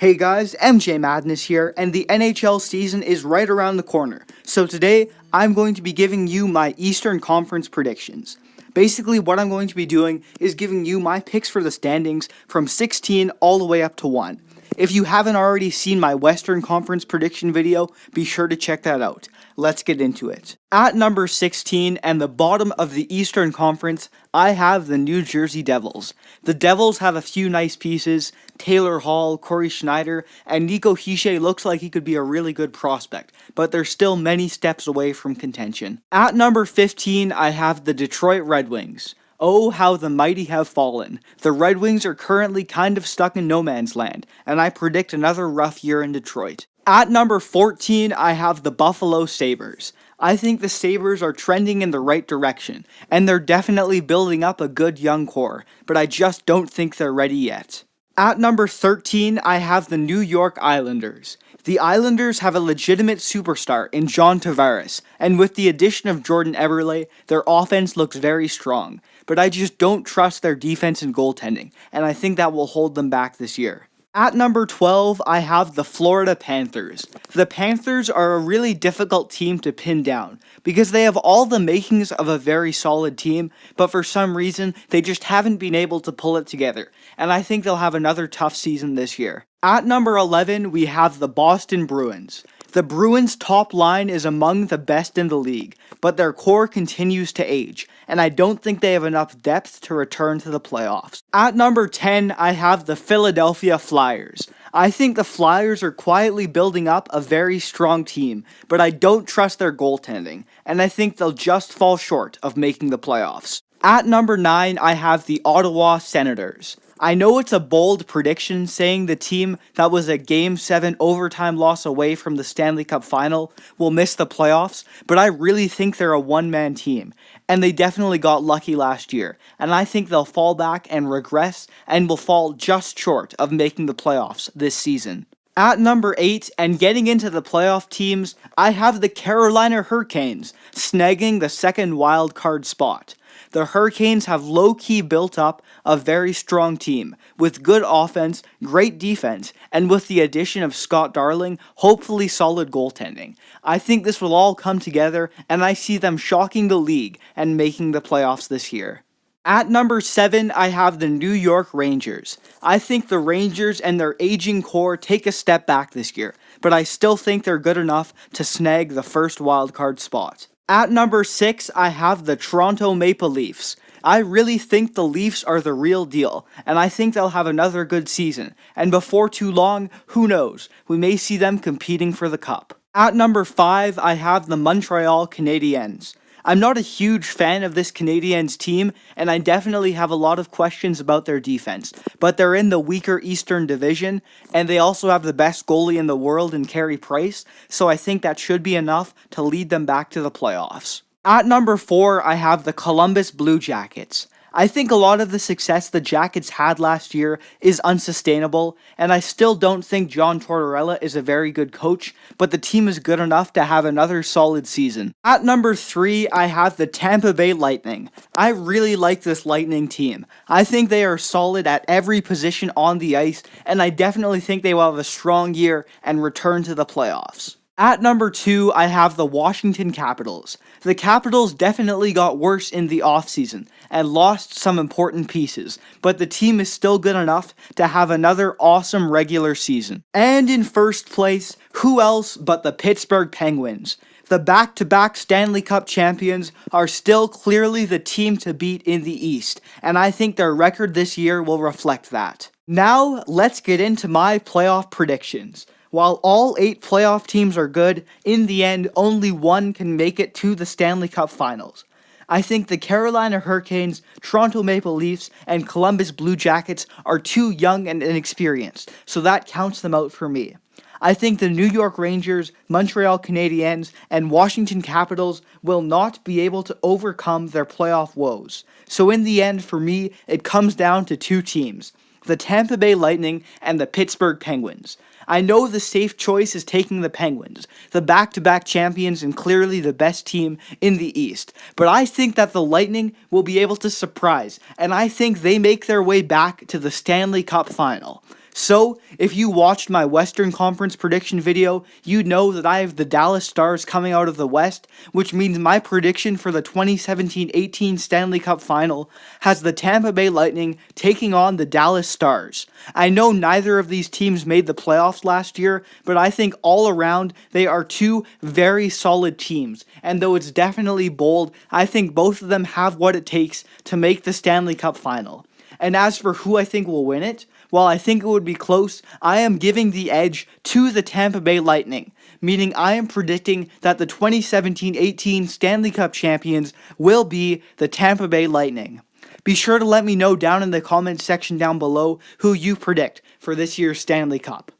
Hey guys, MJ Madness here, and the NHL season is right around the corner. So today, I'm going to be giving you my Eastern Conference predictions. Basically, what I'm going to be doing is giving you my picks for the standings from 16 all the way up to 1. If you haven't already seen my Western Conference prediction video, be sure to check that out. Let's get into it. At number 16 and the bottom of the Eastern Conference, I have the New Jersey Devils. The Devils have a few nice pieces. Taylor Hall, Corey Schneider, and Nico Hischier looks like he could be a really good prospect, but they're still many steps away from contention. At number 15, I have the Detroit Red Wings. Oh, how the mighty have fallen. The Red Wings are currently kind of stuck in no man's land, and I predict another rough year in Detroit. At number 14, I have the Buffalo Sabres. I think the Sabres are trending in the right direction, and they're definitely building up a good young core, but I just don't think they're ready yet. At number 13, I have the New York Islanders. The Islanders have a legitimate superstar in John Tavares, and with the addition of Jordan Eberle, their offense looks very strong. But I just don't trust their defense and goaltending, and I think that will hold them back this year. At number 12, I have the Florida Panthers. The Panthers are a really difficult team to pin down because they have all the makings of a very solid team, but for some reason, they just haven't been able to pull it together, and I think they'll have another tough season this year. At number 11, we have the Boston Bruins. The Bruins' top line is among the best in the league, but their core continues to age, and I don't think they have enough depth to return to the playoffs. At number 10, I have the Philadelphia Flyers. I think the Flyers are quietly building up a very strong team, but I don't trust their goaltending, and I think they'll just fall short of making the playoffs. At number 9, I have the Ottawa Senators. I know it's a bold prediction saying the team that was a Game 7 overtime loss away from the Stanley Cup Final will miss the playoffs, but I really think they're a one-man team, and they definitely got lucky last year, and I think they'll fall back and regress and will fall just short of making the playoffs this season. At number 8, and getting into the playoff teams, I have the Carolina Hurricanes, snagging the second wild card spot. The Hurricanes have low-key built up a very strong team, with good offense, great defense, and with the addition of Scott Darling, hopefully solid goaltending. I think this will all come together, and I see them shocking the league and making the playoffs this year. At number 7, I have the New York Rangers. I think the Rangers and their aging core take a step back this year, but I still think they're good enough to snag the first wildcard spot. At number 6, I have the Toronto Maple Leafs. I really think the Leafs are the real deal, and I think they'll have another good season, and before too long, who knows, we may see them competing for the cup. At number 5, I have the Montreal Canadiens. I'm not a huge fan of this Canadiens team, and I definitely have a lot of questions about their defense, but they're in the weaker Eastern Division, and they also have the best goalie in the world in Carey Price, so I think that should be enough to lead them back to the playoffs. At number 4, I have the Columbus Blue Jackets. I think a lot of the success the Jackets had last year is unsustainable, and I still don't think John Tortorella is a very good coach, but the team is good enough to have another solid season. At number 3, I have the Tampa Bay Lightning. I really like this Lightning team. I think they are solid at every position on the ice, and I definitely think they will have a strong year and return to the playoffs. At number 2, I have the Washington Capitals. The Capitals definitely got worse in the offseason and lost some important pieces, but the team is still good enough to have another awesome regular season. And in first place, who else but the Pittsburgh Penguins? The back-to-back Stanley Cup champions are still clearly the team to beat in the East, and I think their record this year will reflect that. Now, let's get into my playoff predictions. While all 8 playoff teams are good, in the end, only one can make it to the Stanley Cup Finals. I think the Carolina Hurricanes, Toronto Maple Leafs, and Columbus Blue Jackets are too young and inexperienced, so that counts them out for me. I think the New York Rangers, Montreal Canadiens, and Washington Capitals will not be able to overcome their playoff woes. So in the end, for me, it comes down to 2 teams, the Tampa Bay Lightning and the Pittsburgh Penguins. I know the safe choice is taking the Penguins, the back-to-back champions and clearly the best team in the East, but I think that the Lightning will be able to surprise, and I think they make their way back to the Stanley Cup Final. So, if you watched my Western Conference prediction video, you know that I have the Dallas Stars coming out of the West, which means my prediction for the 2017-18 Stanley Cup Final has the Tampa Bay Lightning taking on the Dallas Stars. I know neither of these teams made the playoffs last year, but I think all around they are two very solid teams, and though it's definitely bold, I think both of them have what it takes to make the Stanley Cup Final. And as for who I think will win it, while I think it would be close, I am giving the edge to the Tampa Bay Lightning, meaning I am predicting that the 2017-18 Stanley Cup champions will be the Tampa Bay Lightning. Be sure to let me know down in the comments section down below who you predict for this year's Stanley Cup.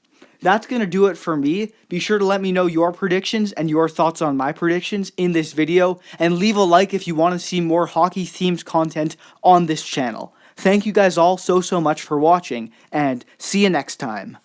That's going to do it for me. Be sure to let me know your predictions and your thoughts on my predictions in this video, and leave a like if you want to see more hockey-themed content on this channel. Thank you guys all so much for watching, and see you next time.